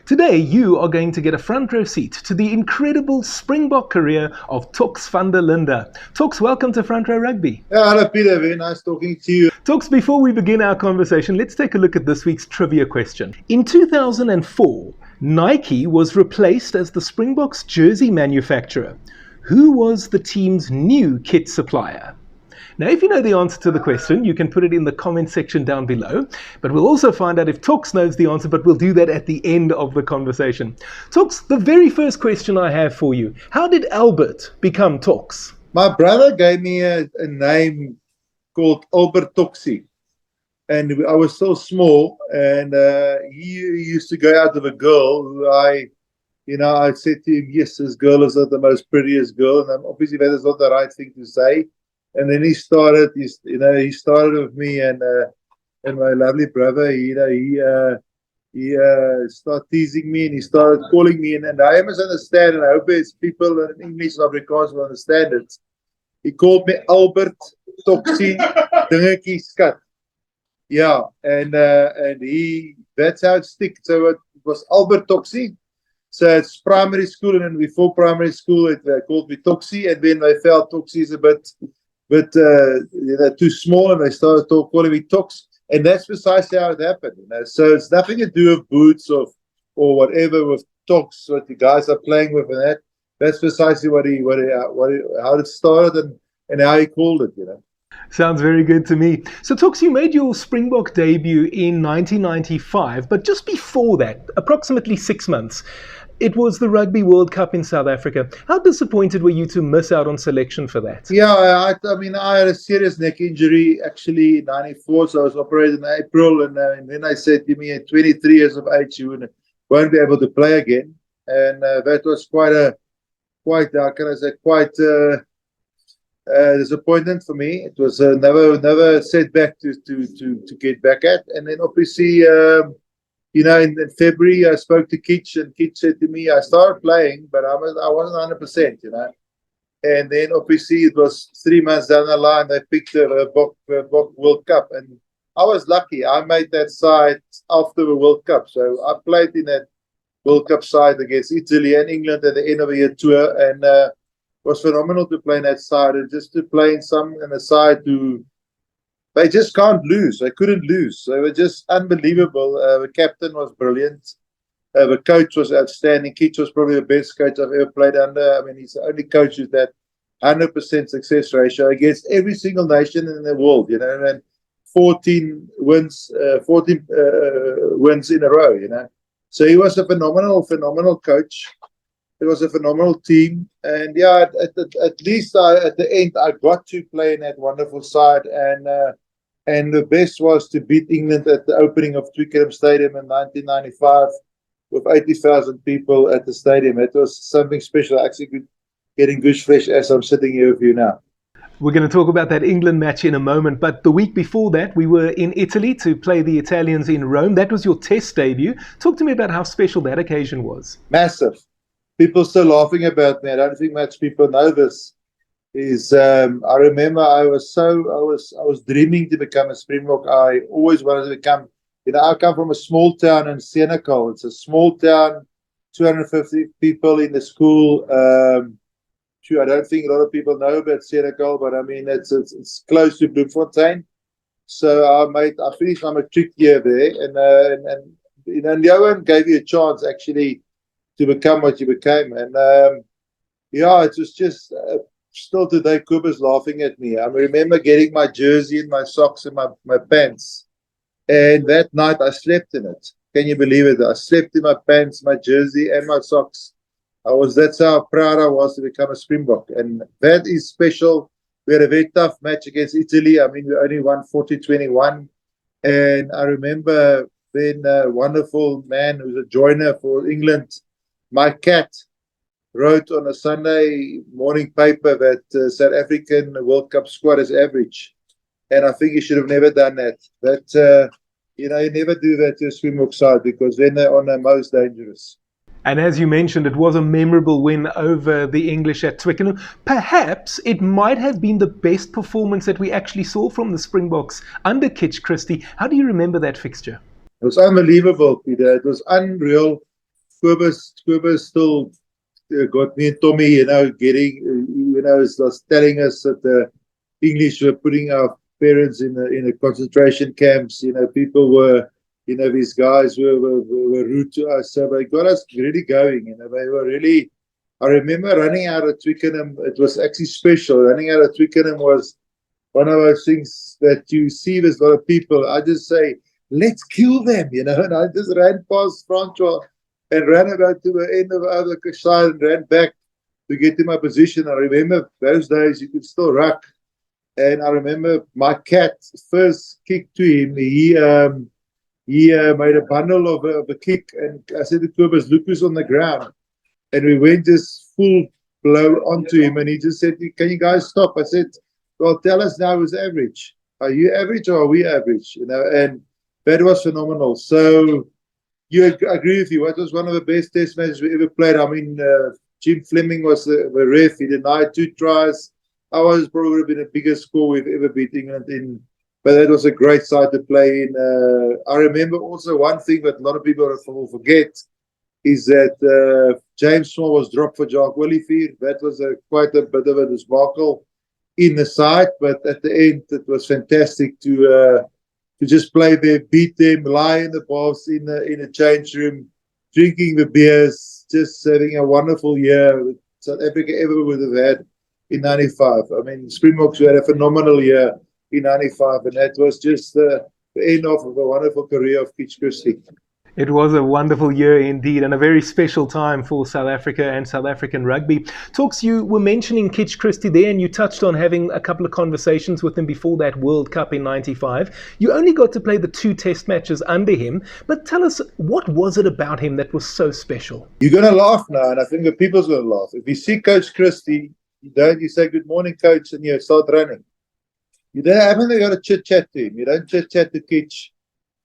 Today, you are going to get a front row seat to the incredible Springbok career of Toks Van Der Linde. Toks, welcome to Front Row Rugby. Yeah, hello Peter, very nice talking to you. Toks, before we begin our conversation, let's take a look at this week's trivia question. In 2004, Nike was replaced as the Springboks jersey manufacturer. Who was the team's new kit supplier? Now, if you know the answer to the question, you can put it in the comment section down below. But we'll also find out if Toks knows the answer, but we'll do that at the end of the conversation. Toks, the very first question I have for you. How did Albert become Toks? My brother gave me a name called Albert Toksi. And I was so small, and he used to go out with a girl who I said to him, yes, this girl is not the most prettiest girl. And obviously that is not the right thing to say. And then he started with me and my lovely brother. He started teasing me and he started calling me. And I must understand, and I hope there's people in English and Afrikaans will understand it. He called me Albert Toksi Dingetjie Skat. Yeah, and that's how it sticks. So it was Albert Toksi. So it's primary school, and then before primary school, it called me Toksi, and then they felt Toksi is a bit too small, and they started calling me Toks, and that's precisely how it happened. So it's nothing to do with boots or whatever with Toks, what the guys are playing with, and that's precisely how it started and how he called it. Sounds very good to me. So, Toks, you made your Springbok debut in 1995, but just before that, approximately 6 months, it was the Rugby World Cup in South Africa. How disappointed were you to miss out on selection for that? Yeah, I had a serious neck injury actually in 94, so I was operated in April, and then I said, give me at 23 years of age, you won't be able to play again. And that was quite disappointment for me. It was never setback to get back at. And then obviously, in February, I spoke to Kitch, and Kitch said to me, I started playing, but I wasn't 100%, And then obviously it was 3 months down the line, they picked the Bok World Cup, and I was lucky. I made that side after the World Cup, so I played in that World Cup side against Italy and England at the end of the year tour, and it was phenomenal to play in that side, and just to play in a side they just can't lose. They couldn't lose. They were just unbelievable. The captain was brilliant. The coach was outstanding. Kitch was probably the best coach I've ever played under. I mean, he's the only coach with that 100% success ratio against every single nation in the world, and 14 wins in a row, So he was a phenomenal coach. It was a phenomenal team, and yeah, at least at the end I got to play in that wonderful side, and the best was to beat England at the opening of Twickenham Stadium in 1995 with 80,000 people at the stadium. It was something special. Actually, getting goose flesh as I'm sitting here with you now. We're going to talk about that England match in a moment, but the week before that, we were in Italy to play the Italians in Rome. That was your Test debut. Talk to me about how special that occasion was. Massive. People still laughing about me. I don't think much people know this. I remember I was dreaming to become a Springbok. I always wanted to become. I come from a small town in Senegal. It's a small town, 250 people in the school. I don't think a lot of people know about Senegal, but I mean it's close to Bloemfontein. So I finished my matric year there, and Viljoen gave you a chance actually to become what you became, and it was just. Still today, Kuba's laughing at me. I remember getting my jersey and my socks and my pants. And that night I slept in it. Can you believe it? I slept in my pants, my jersey and my socks. That's how proud I was to become a Springbok. And that is special. We had a very tough match against Italy. I mean, we only won 40-21. And I remember then a wonderful man who's a joiner for England, my cat, wrote on a Sunday morning paper that South African World Cup squad is average, and I think he should have never done that. You never do that to a Springbok side, because then they're on the most dangerous. And as you mentioned, it was a memorable win over the English at Twickenham. Perhaps it might have been the best performance that we actually saw from the Springboks under Kitch Christie. How do you remember that fixture? It was unbelievable, Peter. It was unreal. Kobus still got me and Tommy, getting, was telling us that the English were putting our parents in the concentration camps. People were, these guys were rude to us. So they got us really going. They were really. I remember running out of Twickenham. It was actually special. Running out of Twickenham was one of those things that you see with a lot of people. I just say, let's kill them, and I just ran past Front Row and ran about to the end of the other side and ran back to get to my position. I remember those days you could still ruck. And I remember my cat first kick to him. He made a bundle of a kick, and I said to Kobus, look who's on the ground. And we went just full blow onto him, and he just said, can you guys stop? I said, well, tell us now who's average. Are you average or are we average? And that was phenomenal. So you agree with you. What was one of the best test matches we ever played? I mean, Jim Fleming was the ref. He denied 2 tries. I was probably been the biggest score we've ever beat England in. But that was a great side to play in. I remember also one thing that a lot of people will forget is that James Small was dropped for Jacques Willifeer. That was quite a bit of a debacle in the side, but at the end it was fantastic to just play there, beat them, lie in the bars in the change room, drinking the beers, just having a wonderful year that South Africa ever would have had in 95. I mean, Springboks had a phenomenal year in 95, and that was just the end of a wonderful career of Kitch Christie. It was a wonderful year indeed, and a very special time for South Africa and South African rugby. Toks, you were mentioning Kitch Christie there, and you touched on having a couple of conversations with him before that World Cup in 95. You only got to play the 2 test matches under him, but tell us, what was it about him that was so special? You're going to laugh now, and I think the people's going to laugh. If you see Coach Christie, you say, good morning, coach, and you start running. You haven't got to chit-chat to him. You don't chit-chat to Kitch.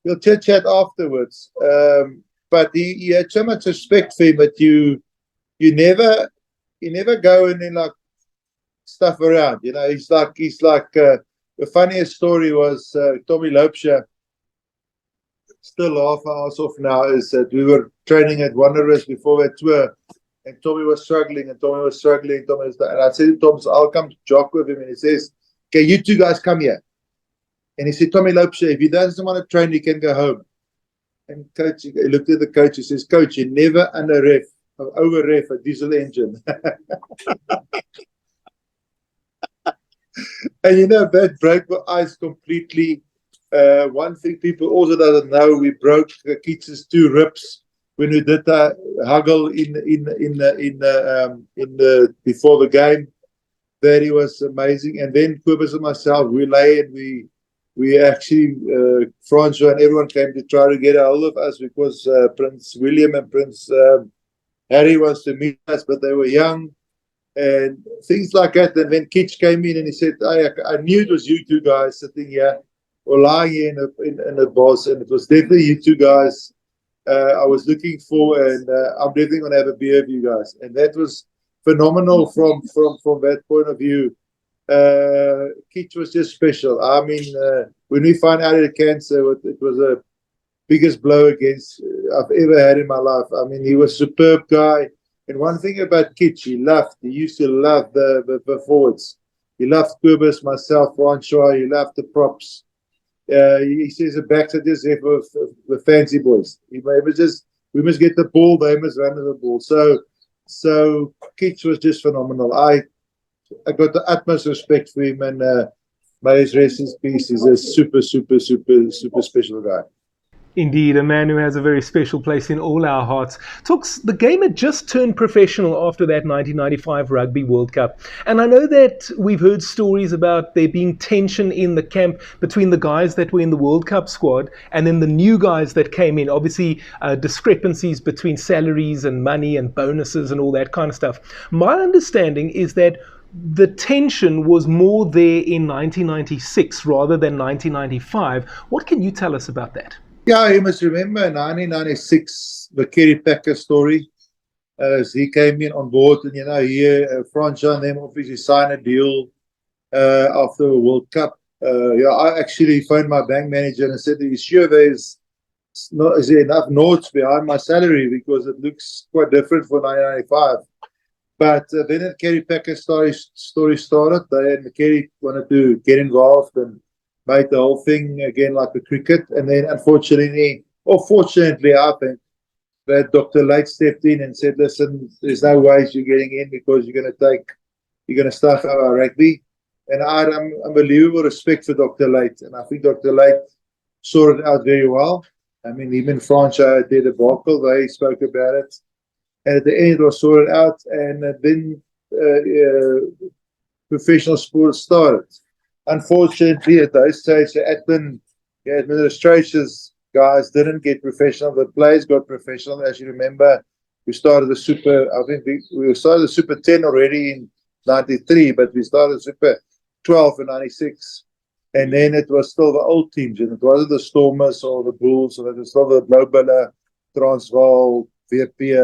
You'll chit-chat afterwards. But he had so much respect for him that you never go and then like stuff around. He's like the funniest story was Tommy Loubser. Still laugh our ass off now, is that we were training at Wanderers before that tour, and Tommy was struggling, and I said to Tom, I'll come jog with him, and he says, okay, you 2 guys come here. And he said, Tommy Loubser, if he doesn't want to train, he can go home. And coach, he looked at the coach, he says, coach, you never over ref a diesel engine. And that broke my ice completely. One thing people also doesn't know, we broke Kitch's 2 ribs when we did the huggle before the game. That it was amazing. And then Kobus and myself, we lay and we actually, François and everyone came to try to get a hold of us because Prince William and Prince Harry wants to meet us, but they were young and things like that. And then Kitch came in and he said, I knew it was you 2 guys sitting here or lying here in the bars, and it was definitely you 2 guys I was looking for, and I'm definitely going to have a beer with you guys. And that was phenomenal from that point of view. Kitch was just special. I mean, when we found out he had cancer, it was the biggest blow against I've ever had in my life. I mean, he was a superb guy. And one thing about Kitch, he used to love the forwards. He loved Kobus, myself, François. He loved the props. He says the backs are just there for the fancy boys. We must get the ball, they must run the ball. So Kitch was just phenomenal. I got the utmost respect for him, and may his rest in peace. He's a super special guy. Indeed, a man who has a very special place in all our hearts. Toks, the game had just turned professional after that 1995 Rugby World Cup. And I know that we've heard stories about there being tension in the camp between the guys that were in the World Cup squad and then the new guys that came in. Obviously, discrepancies between salaries and money and bonuses and all that kind of stuff. My understanding is that the tension was more there in 1996 rather than 1995. What can you tell us about that? Yeah, you must remember 1996, the Kerry Packer story. As he came in on board, and here François and them obviously signed a deal after the World Cup. I actually phoned my bank manager and said, "Are you sure there's not, is there enough notes behind my salary because it looks quite different for 1995. But then at Kerry Packer's story started. They and Kerry wanted to get involved and made the whole thing again like the cricket. And then unfortunately, or fortunately, I think, that Dr. Late stepped in and said, listen, there's no ways you're getting in because you're going to stuff our rugby. And I had unbelievable respect for Dr. Late. And I think Dr. Late sorted it out very well. I mean, even Francois did a debacle. They spoke about it. And at the end, it was sorted out. And then professional sports started. Unfortunately, at those stages, the administrations guys didn't get professional. The players got professional. As you remember, we started the Super, I think we started the Super 10 already in 93, but we started Super 12 in 96. And then it was still the old teams, and it wasn't the Stormers or the Bulls, or it was still the Blaubulle, Transvaal, VP,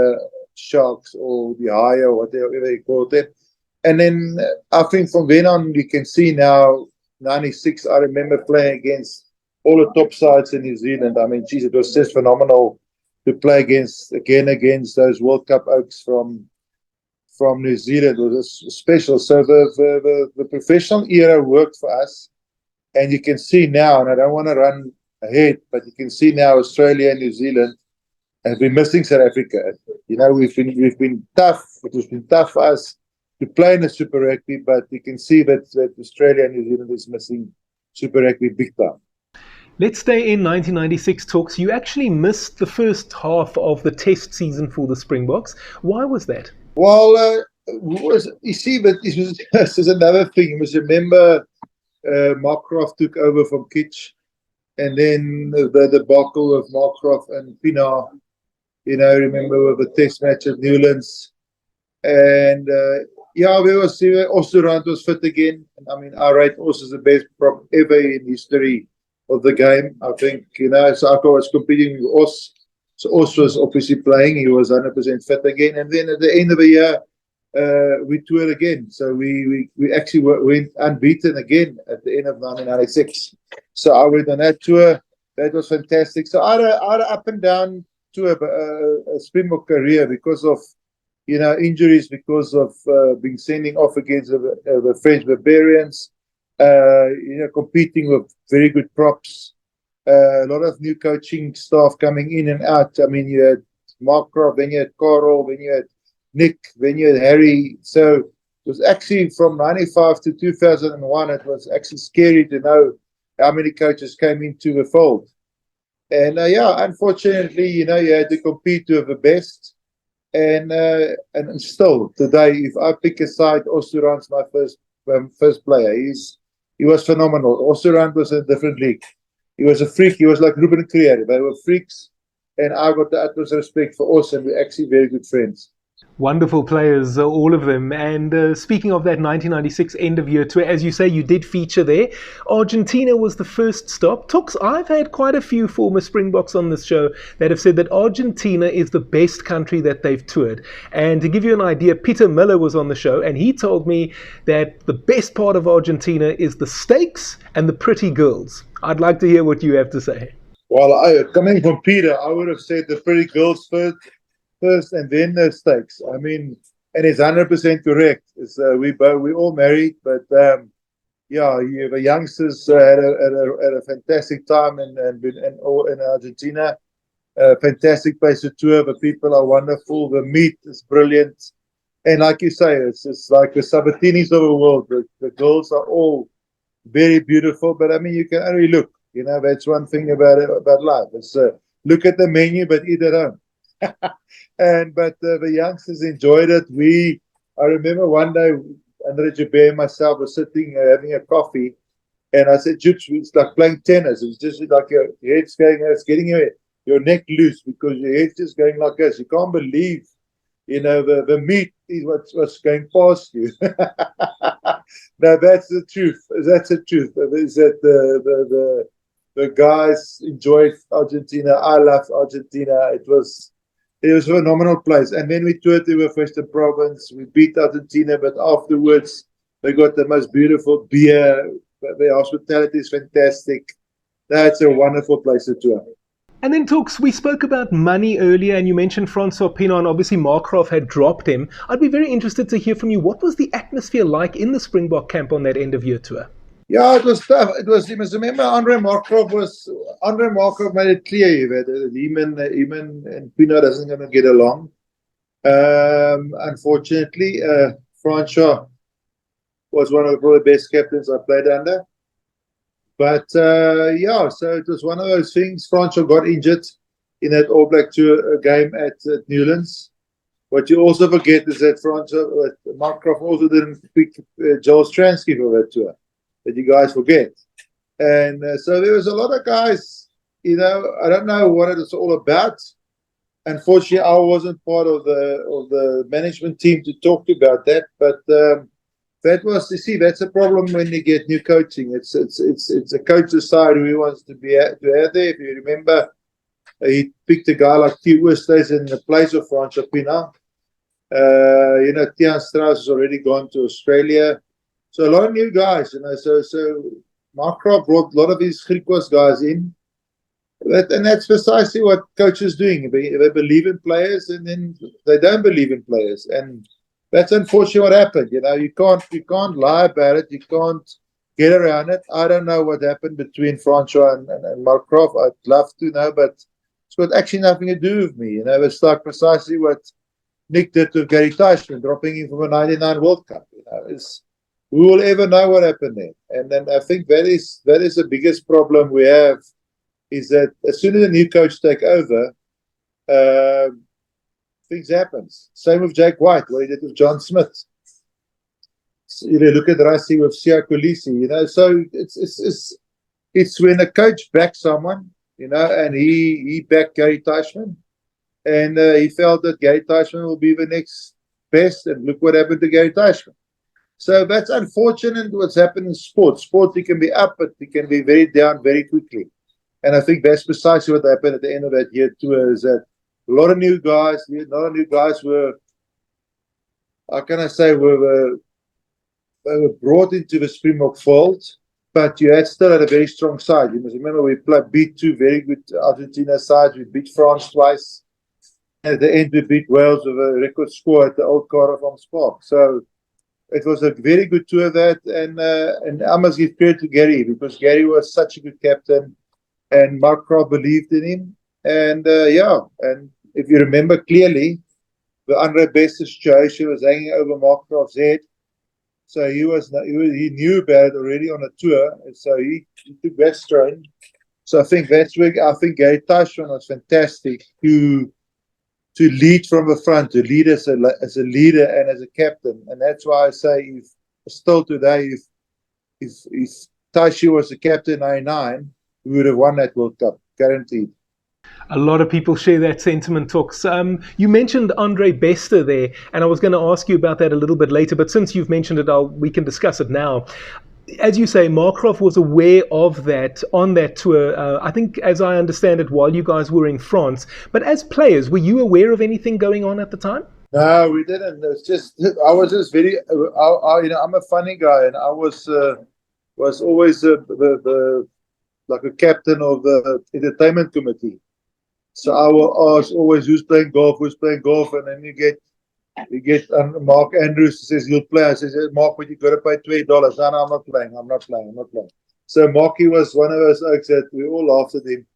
Sharks, or the Higher, or whatever you call it. And then I think from then on, you can see now, 96, I remember playing against all the top sides in New Zealand. I mean, geez, it was just phenomenal to play against those World Cup Oaks from New Zealand. It was special. So the professional era worked for us. And you can see now, and I don't want to run ahead, but you can see now Australia and New Zealand have been missing South Africa. You know, we've been tough. It has been tough for us to play in the Super Rugby, but you can see that Australia and New Zealand is missing Super Rugby big time. Let's stay in 1996 talks. You actually missed the first half of the test season for the Springboks. Why was that? Well, you see, but this is another thing. You must remember Markgraaff took over from Kitch, and then the debacle of Markgraaff and Pina, remember the test match at Newlands. And Osturant was fit again. I mean, I rate Os as the best prop ever in history of the game. I think, Sako was competing with Os. So Os was obviously playing. He was 100% fit again. And then at the end of the year, we toured again. So we actually went unbeaten again at the end of 1996. So I went on that tour. That was fantastic. So I had an up and down tour, a Springbok career because of, injuries, because of being sending off against the French Barbarians, competing with very good props, a lot of new coaching staff coming in and out. I mean, you had Markgraaff, then you had Carl, then you had Nick, then you had Harry. So it was actually from 95 to 2001, it was actually scary to know how many coaches came into the fold. And unfortunately, you had to compete with the best. And still today, if I pick a side, Osturant's my first player. He was phenomenal. Osturant was in a different league. He was a freak. He was like Ruben Creer. They were freaks, and I got the utmost respect for Os, and we're actually very good friends. Wonderful players, all of them. And speaking of that 1996 end of year tour, as you say, you did feature there. Argentina was the first stop. Toks, I've had quite a few former Springboks on this show that have said that Argentina is the best country that they've toured. And to give you an idea, Peter Miller was on the show, and he told me that the best part of Argentina is the steaks and the pretty girls. I'd like to hear what you have to say. Well, coming from Peter, I would have said the pretty girls first and then the steaks. I mean, and it's 100% correct. It's, we all married, but the youngsters had a fantastic time in Argentina. Fantastic place to tour. The people are wonderful. The meat is brilliant, and like you say, it's like the Sabatinis of the world. The girls are all very beautiful, but I mean, you can only look. That's one thing about life. It's look at the menu, but eat at home. But the youngsters enjoyed it. I remember one day, Andre Joubert and myself were sitting having a coffee, and I said, "Juts, it's like playing tennis. It's just like your head's going, it's getting your neck loose because your head's just going like this. You can't believe, the meat is what's going past you." Now that's the truth. That's the truth. Is that the guys enjoyed Argentina. I loved Argentina. It was a phenomenal place. And then we toured the Western Province. We beat Argentina, but afterwards they got the most beautiful beer. Their hospitality is fantastic. That's a wonderful place to tour. And then, Toks, we spoke about money earlier, and you mentioned Francois Pienaar, and obviously Markgraaff had dropped him. I'd be very interested to hear from you. What was the atmosphere like in the Springbok camp on that end-of-year tour? Yeah, it was tough. It was. You must remember, Andre Markgraaff made it clear that him and Pienaar isn't going to get along. Unfortunately, Francois was one of the probably best captains I played under. But yeah, so it was one of those things. Francois got injured in that All Black Tour game at Newlands. What you also forget is that Markgraaff also didn't pick Joel Stransky for that tour. That you guys forget. And so there was a lot of guys, I don't know what it was all about. Unfortunately, I wasn't part of the management team to talk about that. But that was, you see, that's a problem when you get new coaching. It's a coach's side who he wants to have there. If you remember, he picked a guy like T. Oosthuizen in the place of Francois Pienaar. Tiaan Strauss has already gone to Australia. So a lot of new guys, So Markgraaff brought a lot of his Griekwas guys in. And that's precisely what coaches are doing. They believe in players, and then they don't believe in players. And that's unfortunately what happened. You can't lie about it. You can't get around it. I don't know what happened between Francois and Markgraaff. I'd love to know, but it's got actually nothing to do with me. It's like precisely what Nick did with Gary Teichmann, dropping him from a 99 World Cup. Who will ever know what happened there? And then I think that is the biggest problem we have, is that as soon as a new coach take over, things happen. Same with Jake White, what he did with John Smith. So, look at Rassie with Siya Kolisi, So it's when a coach backs someone, and he backed Gary Teichmann, and he felt that Gary Teichmann will be the next best, and look what happened to Gary Teichmann. So that's unfortunate what's happened in sport. Sport, it can be up, but it can be very down very quickly. And I think that's precisely what happened at the end of that year tour, is that a lot of new guys were, how can I say, were brought into the Springbok fold, but you still had a very strong side. You must remember we beat two very good Argentina sides. We beat France twice. At the end, we beat Wales with a record score at the Old Caravan Spark. So it was a very good tour, that, and I must give credit to Gary, because Gary was such a good captain, and Markgraaff believed in him. And and if you remember clearly, the Andre Beste situation was hanging over Markgraaff's head. So he knew about it already on a tour, and so he took that strain. So I think Gary Teichmann was fantastic to lead from the front, to lead as a leader and as a captain. And that's why I say, still today, if Taishi was the captain in 99, we would have won that World Cup, guaranteed. A lot of people share that sentiment, Toks. You mentioned Andre Beste there, and I was going to ask you about that a little bit later, but since you've mentioned it, we can discuss it now. As you say, Markgraaff was aware of that on that tour, I think, as I understand it, while you guys were in France. But as players, were you aware of anything going on at the time? No, we didn't. I was just very, I'm a funny guy, and I was always like a captain of the entertainment committee. So I will ask always who's playing golf, and then you get Mark Andrews says he'll play. I says, Mark, but you got to pay $20. No, I'm not playing. So Marky was one of those oaks that we all laughed at him.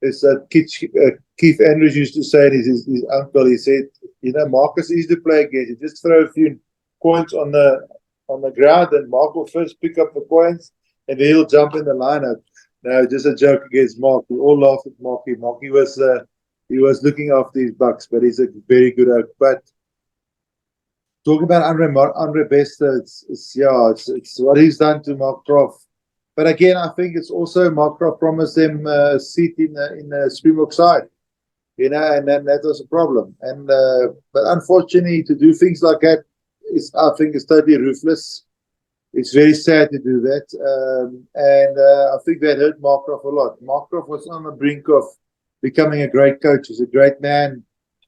It's that Keith Andrews used to say, his uncle, he said, Marcus is to play against. You just throw a few coins on the ground, and Mark will first pick up the coins, and then he'll jump in the lineup. No, just a joke against Mark. We all laughed at Marky. Marky was looking after his bucks, but he's a very good oak. But talking about Andre Beste, it's what he's done to Markgraaff. But again, I think it's also Markgraaff promised them a seat in the Springbok side, and then that was a problem. And but unfortunately, to do things like that I think is totally ruthless. It's very sad to do that, and I think that hurt Markgraaff a lot. Markgraaff was on the brink of becoming a great coach. He's a great man.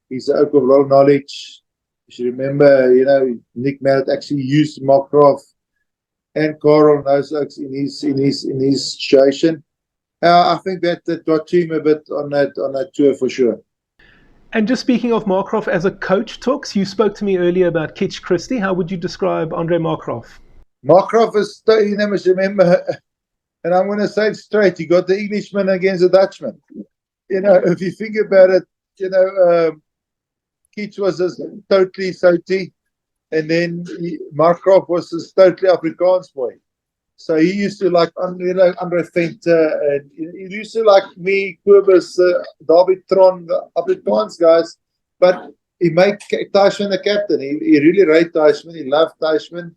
He's an oak of a lot of knowledge. You should remember, Nick Mallet actually used Markgraaff and Carl in those oaks in his situation. I think that got to him a bit on that tour for sure. And just speaking of Markgraaff as a coach, Toks, you spoke to me earlier about Kitch Christie. How would you describe Andre Markgraaff? Markgraaff is, you must remember, and I'm going to say it straight, you got the Englishman against the Dutchman. If you think about it, Kitch was just totally Sauti, and then Markgraaff was this totally Afrikaans boy. So he used to like, Andre Venter, and he used to like me, Kobus, David Tron, the Afrikaans guys, but he made Teichmann the captain. He really rated Teichmann, he loved Teichmann.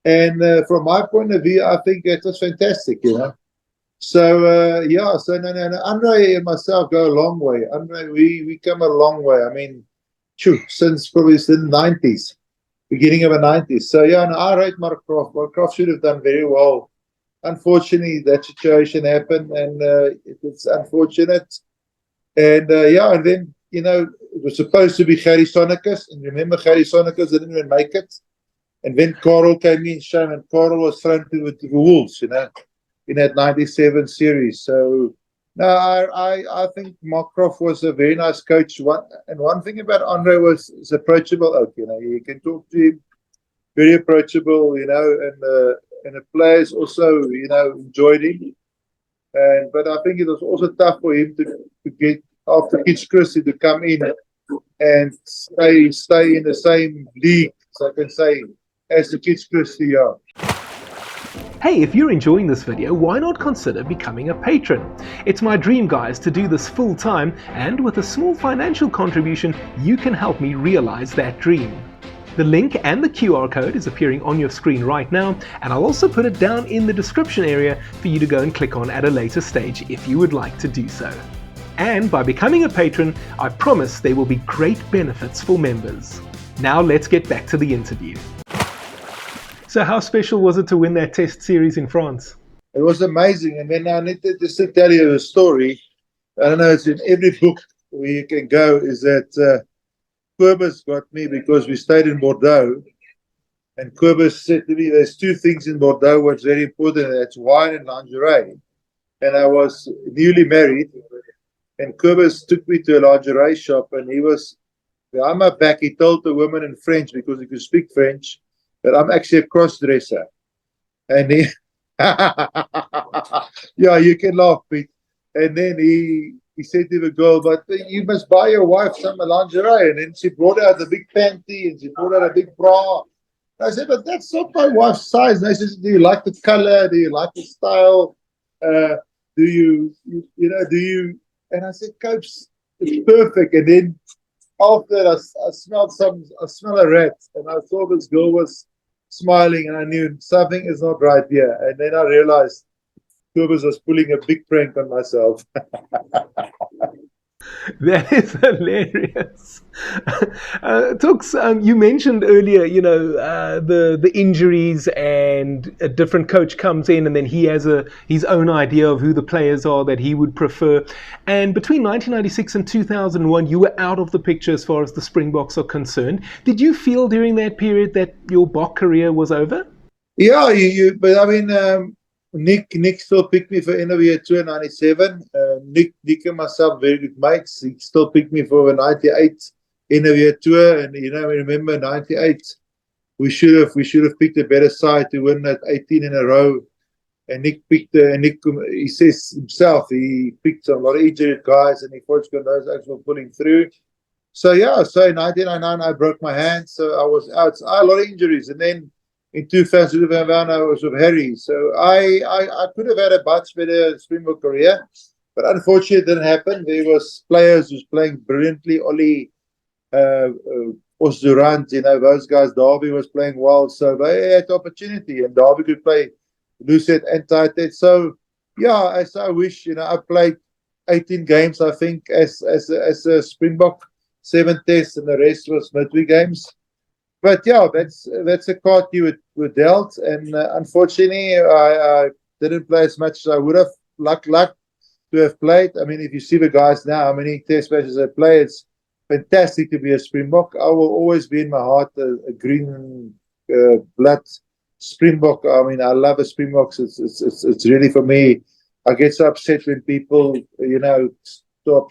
And from my point of view, I think it was fantastic, So, no. Andre and myself go a long way. Andre, we come a long way. I mean, since probably the 90s. Beginning of the 90s. So, I rate Markgraaff. Markgraaff should have done very well. Unfortunately, that situation happened, and it's unfortunate. And, and then, it was supposed to be Gerrie Sonnekus. And remember, Gerrie Sonnekus didn't even make it. And then Karel came in, shame, and Karel was thrown with the Wolves, in that 97 series. So, no, I think Markgraaff was a very nice coach. One thing about Andre was he's approachable. You can talk to him, very approachable. And the players also, enjoyed him. But I think it was also tough for him to get after Kitch Christie to come in and stay in the same league, so I can say, as the Kitch Christie are. Hey, if you're enjoying this video, why not consider becoming a patron? It's my dream, guys, to do this full time, and with a small financial contribution, you can help me realize that dream. The link and the QR code is appearing on your screen right now, and I'll also put it down in the description area for you to go and click on at a later stage if you would like to do so. And by becoming a patron, I promise there will be great benefits for members. Now let's get back to the interview. So how special was it to win that test series in France? It was amazing. And then I need to just tell you a story. I don't know, it's in every book where you can go, is that Kobus got me because we stayed in Bordeaux. And Kobus said to me, there's two things in Bordeaux what's very important, and that's wine and lingerie. And I was newly married. And Kobus took me to a lingerie shop, and he was behind my back. He told the woman in French, because he could speak French, that I'm actually a cross-dresser. And he, you can laugh, Pete. And then he said to the girl, but you must buy your wife some lingerie. And then she brought out a big panty, and she brought out a big bra. And I said, but that's not my wife's size. And I said, do you like the color? Do you like the style? Do you? And I said, Coach, it's perfect. And then after I smelled a rat, and I saw this girl was smiling, and I knew something is not right here. And then I realized Kobus was pulling a big prank on myself. That is hilarious. Toks, you mentioned earlier, the injuries, and a different coach comes in, and then he has his own idea of who the players are that he would prefer. And between 1996 and 2001, you were out of the picture as far as the Springboks are concerned. Did you feel during that period that your Bok career was over? Yeah, but I mean, Nick still picked me for end of year 2 in 97. Nick and myself very good mates. He still picked me for the 98 end of year tour. And remember 98, we should have picked a better side to win that 18 in a row. And Nick he says himself, he picked a lot of injured guys, and he fortunately those actually pulling through. So in 1999 I broke my hand, so I was out. So I had a lot of injuries, and then in 2001, I was with Harry. So I could have had a much better Springbok career, but unfortunately it didn't happen. There was players who's playing brilliantly. Oli, Osdurant, those guys. Darby was playing well, so they had the opportunity, and Darby could play Lucet and Tighthead. So as I wish, I played 18 games, I think, as a Springbok, 7 tests, and the rest was midweek games. But that's a card you were dealt, and unfortunately, I didn't play as much as I would have. Luck to have played. I mean, if you see the guys now, how many test matches they play, it's fantastic to be a Springbok. I will always be in my heart a green blood Springbok. I mean, I love the Springboks. It's really for me. I get so upset when people,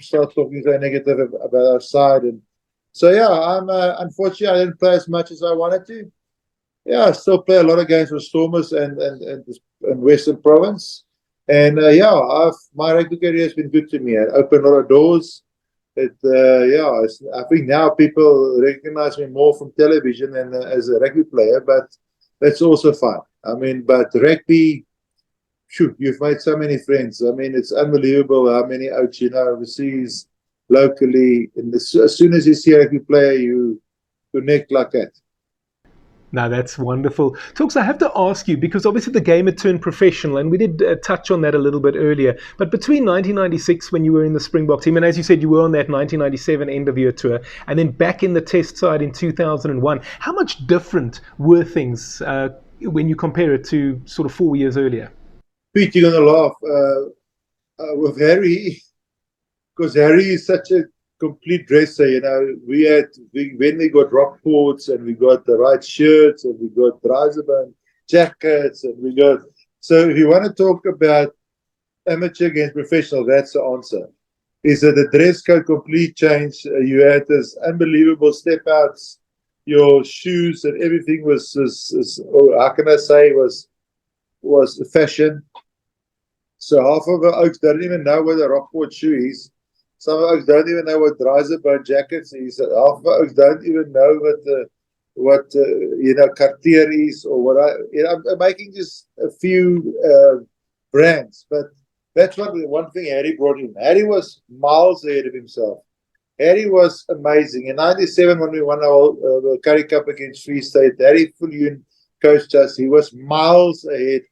start talking so negative about our side. And so, yeah, I'm unfortunately, I didn't play as much as I wanted to. Yeah, I still play a lot of games with Stormers and Western Province. And, my rugby career has been good to me. It opened a lot of doors. I think now people recognize me more from television than as a rugby player, but that's also fine. I mean, but rugby, you've made so many friends. I mean, it's unbelievable how many out overseas, locally. And as soon as you see a rugby player, you connect like that. Now that's wonderful. Toks, I have to ask you, because obviously the game had turned professional, and we did touch on that a little bit earlier, but between 1996 when you were in the Springbok team, and as you said, you were on that 1997 end-of-year tour, and then back in the test side in 2001, how much different were things when you compare it to sort of 4 years earlier? Pete, you're going to laugh with Harry, because Harry is such a complete dresser. When we got rock ports, and we got the right shirts, and we got Dreiserband jackets, and we got. So if you want to talk about amateur against professional, that's the answer. Is that the dress code complete change? You had this unbelievable step outs, your shoes and everything was how can I say, was fashion. So half of the oaks don't even know what a rockport shoe is. Some oaks don't even know what Dreiserband jackets is. Half of oaks don't even know what Cartier is, or what I'm making just a few brands, but that's one thing Harry brought in. Harry was miles ahead of himself. Harry was amazing. In '97, when we won the Currie Cup against Free State, Harry Viljoen coached us. He was miles ahead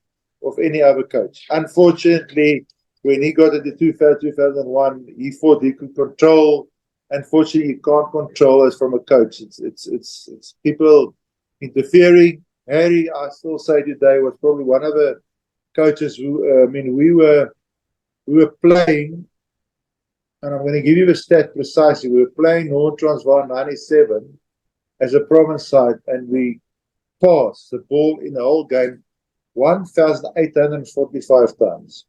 of any other coach. Unfortunately, when he got into 2001, he thought he could control. Unfortunately, you can't control us from a coach. It's people interfering. Harry, I still say today, was probably one of the coaches who, we were playing, and I'm going to give you the stat precisely. We were playing North Transvaal 97 as a province side, and we passed the ball in the whole game 1,845 times.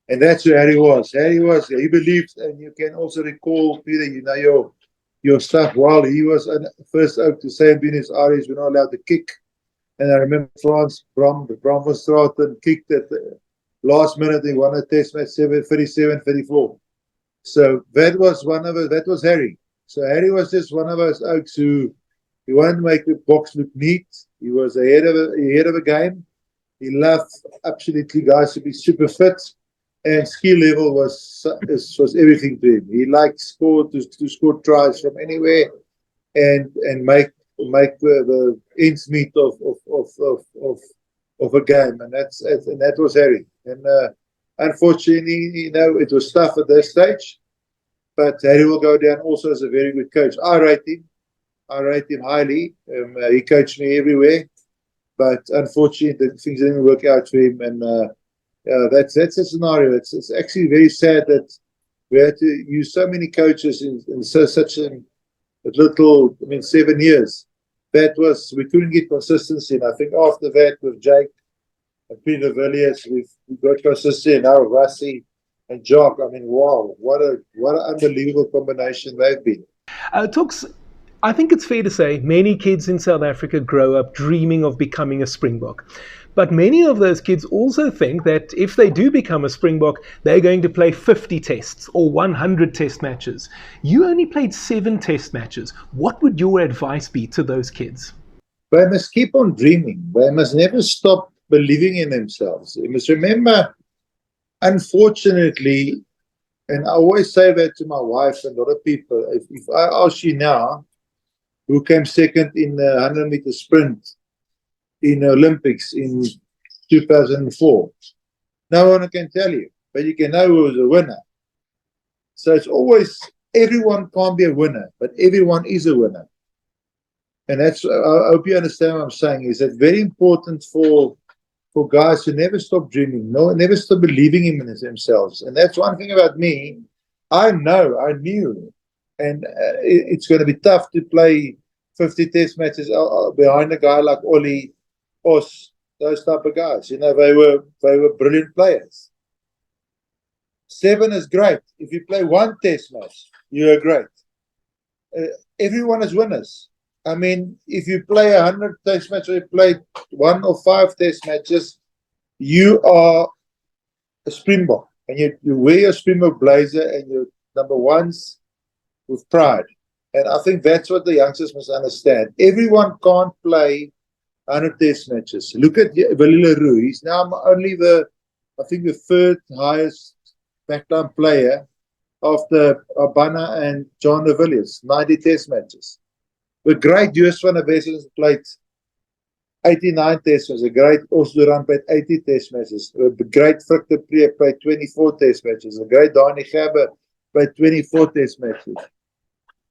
And that's who Harry was. He believed, and you can also recall, Peter, your stuff, while he was first out to say in Buenos Aires, we're not allowed to kick. And I remember Bram was Straten kicked at the last minute. He won a test match 37-34. So that was Harry. So Harry was just one of those oaks who he wanted to make the box look neat. He was ahead of a game. He loved absolutely guys to be super fit, and skill level was everything to him. He liked to score tries from anywhere, and make the ends meet of a game, and that was Harry. And unfortunately, it was tough at that stage, but Harry will go down also as a very good coach. I rate him highly. He coached me everywhere, but unfortunately, the things didn't work out for him, and that's a scenario. It's actually very sad that we had to use so many coaches in such a little. 7 years. We couldn't get consistency, and I think after that with Jake and Peter Villiers, we got consistency. Now Rassie and Jock. Wow, what an unbelievable combination they've been. Toks, I think it's fair to say many kids in South Africa grow up dreaming of becoming a Springbok. But many of those kids also think that if they do become a Springbok, they're going to play 50 tests or 100 test matches. You only played 7 test matches. What would your advice be to those kids? They must keep on dreaming. They must never stop believing in themselves. You must remember, unfortunately, and I always say that to my wife and other people, if I ask you now, who came second in the 100-meter sprint in the Olympics in 2004, no one can tell you, but you can know who was a winner. So it's always, everyone can't be a winner, but everyone is a winner. And I hope you understand what I'm saying, is that very important for guys to never stop dreaming, never stop believing in themselves. And that's one thing about me. I knew, and it's going to be tough to play 50 test matches behind a guy like Ollie, Os, those type of guys. They were brilliant players. 7 is great. If you play one test match, you are great. Everyone is winners. I mean, if you play 100 test matches, or you play 1 or 5 test matches, you are a Springbok. And you wear your Springbok blazer and your number ones with pride. And I think that's what the youngsters must understand. Everyone can't play 100 test matches. Look at Viljoen. He's now only the 3rd highest backline player after Abana and John de Villiers, 90 test matches. The great Toks Van Der Linde played 89 test matches. The great Osdoran played 80 test matches. The great Frick de Pre played 24 test matches. The great Dani Gerber played 24 test matches.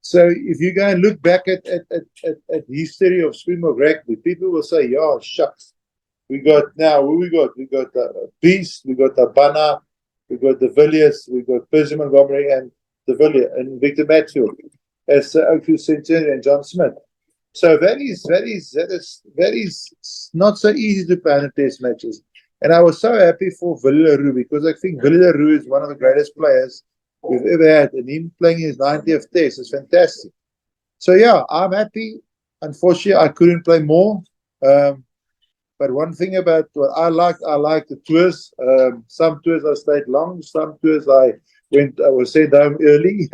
So if you go and look back at the history of Springbok rugby, people will say, yeah, shucks. We got Beast, we got Abana, we got de Villiers, we got Percy Montgomery and de Villiers and Victor Matfield as Oakview Centurion and John Smith. So that is not so easy to play in test matches. And I was so happy for Viljoen because I think Viljoen is one of the greatest players we've ever had, and him playing his 90th test is fantastic. So yeah, I'm happy. Unfortunately, I couldn't play more. But one thing about what I like the tours. Some tours I stayed long, some tours I was sent home early.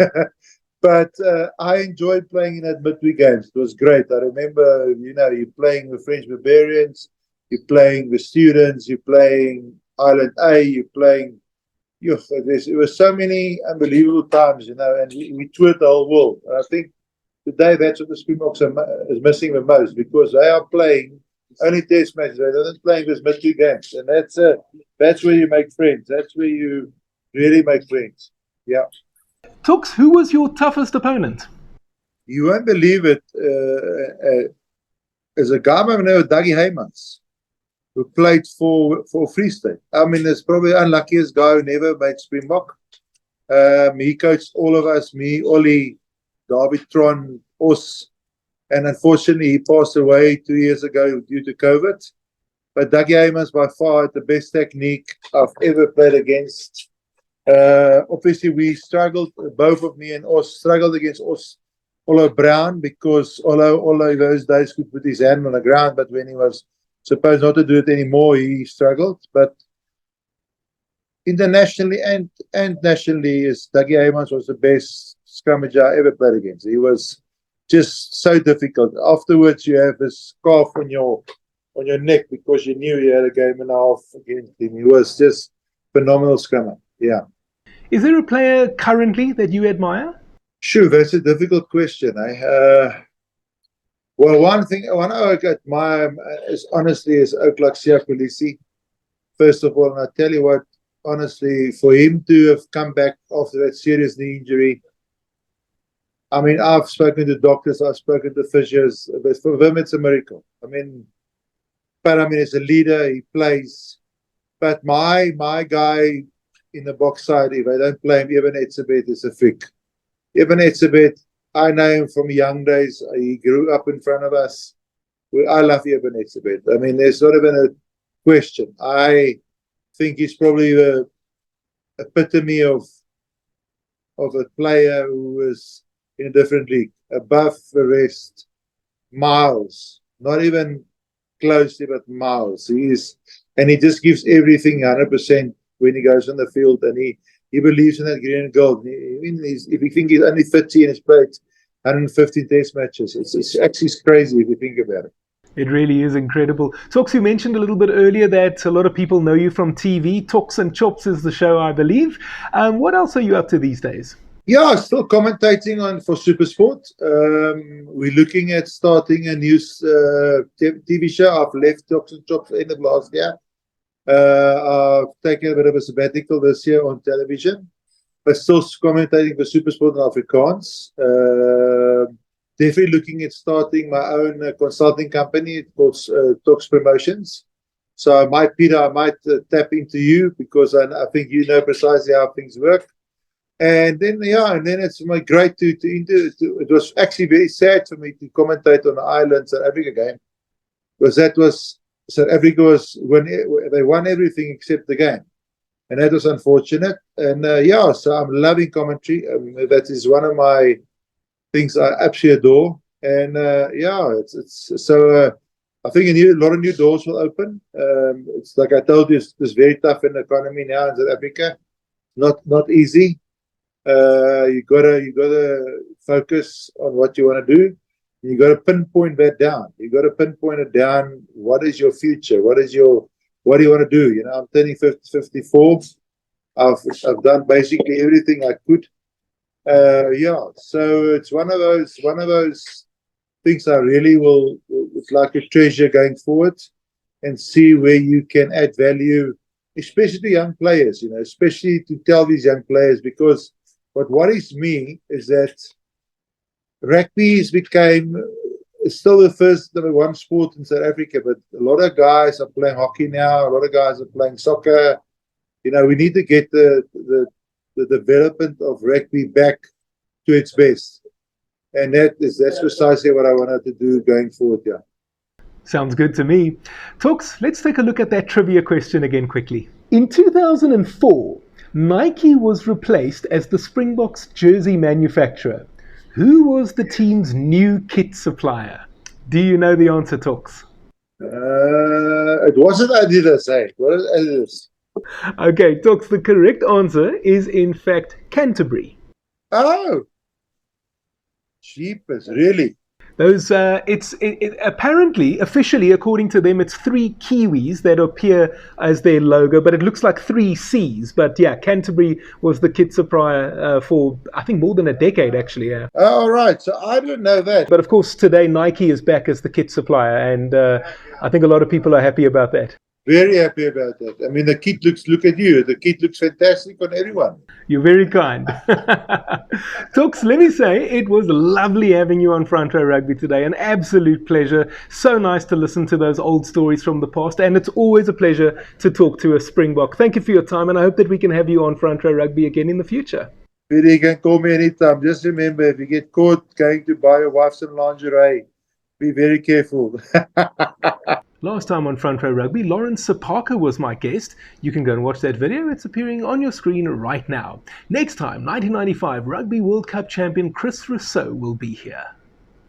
But I enjoyed playing in that midweek games. It was great. I remember, you're playing with French Barbarians, you're playing with students, you're playing Island A, you're playing. It was so many unbelievable times, and we toured the whole world. And I think today that's what the Springboks is missing the most, because they are playing only test matches. They're not playing this midweek games, and that's where you make friends. That's where you really make friends. Yeah. Toks, who was your toughest opponent? You won't believe it. As a guy by the name of Dougie Heymans, who played for Free State. I mean, it's probably the unluckiest guy who never made Springbok. He coached all of us, me, Ollie, David Tron, Os, and unfortunately he passed away 2 years ago due to COVID. But Dougie Heymans by far had the best technique I've ever played against. Obviously we struggled, both of me and Os struggled against Ollo Brown, because Ollo those days could put his hand on the ground, but when he was supposed not to do it anymore, he struggled. But internationally and nationally, Dougie Heymans was the best scrummager I ever played against. He was just so difficult. Afterwards, you have this scarf on your neck because you knew you had a game and a half against him. He was just phenomenal scrummer. Yeah. Is there a player currently that you admire? Sure, that's a difficult question. Well, one I admire is Oklahoma Polisi. First of all, and I tell you what, honestly, for him to have come back after that serious knee injury, I mean, I've spoken to doctors, I've spoken to physios, but for him it's a miracle. But as a leader, he plays. But my guy in the box side, if I don't play him, Eben Etzebeth is a freak. Eben Etzebeth, I know him from young days. He grew up in front of us. I love Eben Etzebeth. There's not even a question. I think he's probably the epitome of a player who is in a different league, above the rest, miles, not even closely, but miles. He just gives everything 100% when he goes on the field, and he believes in that green and gold. If you think he's only 30 and he's played 115 test matches, it's actually crazy if you think about it. It really is incredible. Toks, you mentioned a little bit earlier that a lot of people know you from TV. Toks and Chops is the show, I believe. What else are you up to these days? Yeah, still commentating for SuperSport. We're looking at starting a new TV show. I've left Toks and Chops end of last year. I've taken a bit of a sabbatical this year on television, but still commentating for SuperSport and Afrikaans. Definitely looking at starting my own consulting company called Toks Promotions. So Peter, I might tap into you, because I think you know precisely how things work. And then it's great to it was actually very sad for me to commentate on the Islands and Africa game, because that was South Africa they won everything except the game. And that was unfortunate. And so I'm loving commentary. That is one of my things I absolutely adore. And it's so I think a lot of new doors will open. It's like I told you, it's very tough in the economy now in South Africa. Not easy. You gotta focus on what you want to do. You got to pinpoint that down. You got to pinpoint it down. What is your future? What do you want to do? I'm turning 54. I've done basically everything I could. So it's one of those things I really would like to treasure going forward and see where you can add value, especially to young players. Especially to tell these young players, because what worries me is that rugby became still the first number one sport in South Africa, but a lot of guys are playing hockey now. A lot of guys are playing soccer. We need to get the development of rugby back to its best, and that's precisely what I wanted to do going forward. Yeah, sounds good to me. Toks, let's take a look at that trivia question again quickly. In 2004, Nike was replaced as the Springboks jersey manufacturer. Who was the team's new kit supplier? Do you know the answer, Toks? It wasn't Adidas, eh? What is Adidas? Okay, Toks, the correct answer is in fact Canterbury. Oh, cheapest, really? Those, apparently, officially, according to them, it's 3 Kiwis that appear as their logo, but it looks like 3 Cs. But yeah, Canterbury was the kit supplier for, I think, more than a decade, actually. Yeah. Oh, right. So I didn't know that. But of course, today, Nike is back as the kit supplier, and I think a lot of people are happy about that. Very happy about that. I mean, look at you. The kit looks fantastic on everyone. You're very kind. Toks, let me say, it was lovely having you on Front Row Rugby today. An absolute pleasure. So nice to listen to those old stories from the past. And it's always a pleasure to talk to a Springbok. Thank you for your time. And I hope that we can have you on Front Row Rugby again in the future. You can call me anytime. Just remember, if you get caught going to buy your wife some lingerie, be very careful. Last time on Front Row Rugby, Lawrence Sapaka was my guest. You can go and watch that video. It's appearing on your screen right now. Next time, 1995 Rugby World Cup champion Chris Rousseau will be here.